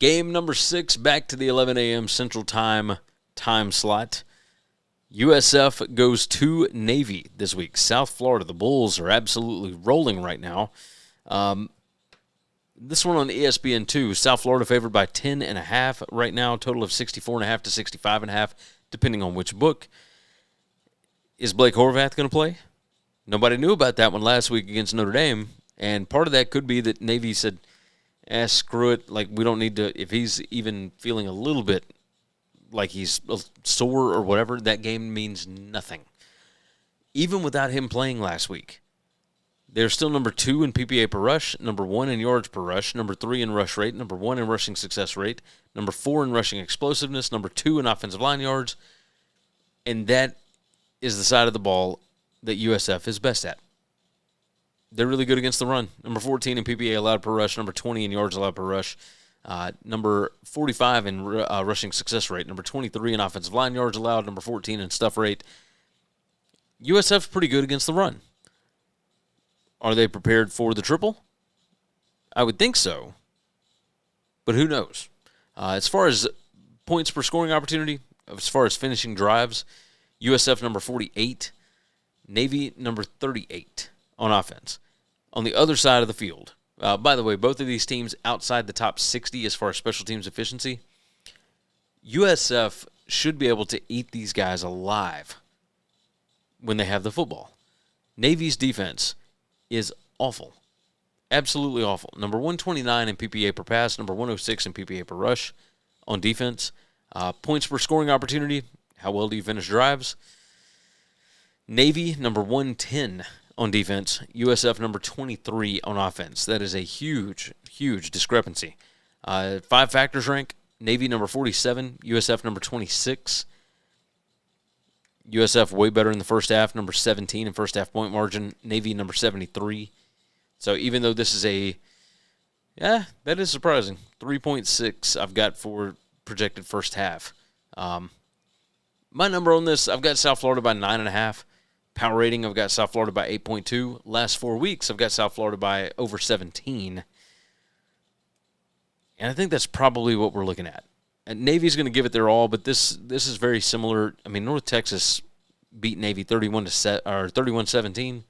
Game number 6, back to the 11 a.m. Central Time slot. USF goes to Navy this week. South Florida, the Bulls are absolutely rolling right now. This one on ESPN2. South Florida favored by 10.5 right now. Total of 64.5 to 65.5, depending on which book. Is Blake Horvath going to play? Nobody knew about that one last week against Notre Dame, and part of that could be that Navy said, screw it. Like, we don't need to, if he's even feeling a little bit like he's sore or whatever, that game means nothing. Even without him playing last week, they're still number 2 in PPA per rush, number 1 in yards per rush, number 3 in rush rate, number 1 in rushing success rate, number 4 in rushing explosiveness, number 2 in offensive line yards, and that is the side of the ball that USF is best at. They're really good against the run. Number 14 in PPA allowed per rush, number 20 in yards allowed per rush, number 45 in rushing success rate, number 23 in offensive line yards allowed, number 14 in stuff rate. USF's pretty good against the run. Are they prepared for the triple? I would think so, but who knows? As far as points per scoring opportunity, as far as finishing drives, USF number 48, Navy number 38 on offense. On the other side of the field, by the way, both of these teams outside the top 60 as far as special teams efficiency, USF should be able to eat these guys alive when they have the football. Navy's defense is awful. Absolutely awful. Number 129 in PPA per pass, number 106 in PPA per rush on defense. Points per scoring opportunity, how well do you finish drives? Navy, number 110 on defense. USF, number 23 on offense. That is a huge, huge discrepancy. 5 factors rank. Navy, number 47. USF, number 26. USF way better in the first half, number 17 in first half point margin. Navy, number 73. So even though this is that is surprising. 3.6 I've got for projected first half. My number on this, I've got South Florida by 9.5. Power rating, I've got South Florida by 8.2. Last 4 weeks, I've got South Florida by over 17. And I think that's probably what we're looking at. And Navy's going to give it their all, but this is very similar. I mean, North Texas beat Navy 31-17.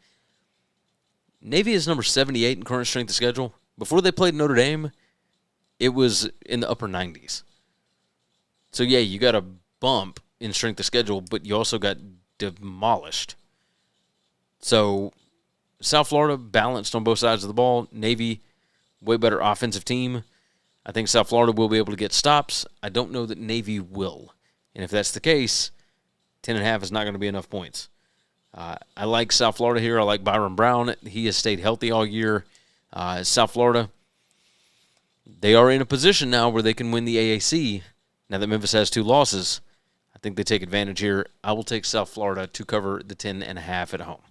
Navy is number 78 in current strength of schedule. Before they played Notre Dame, it was in the upper 90s. So, yeah, you got a bump in strength of schedule, but you also got demolished. So, South Florida balanced on both sides of the ball. Navy, way better offensive team. I think South Florida will be able to get stops. I don't know that Navy will. And if that's the case, 10.5 is not going to be enough points. I like South Florida here. I like Byron Brown. He has stayed healthy all year. South Florida, they are in a position now where they can win the AAC. Now that Memphis has 2 losses, I think they take advantage here. I will take South Florida to cover the 10.5 at home.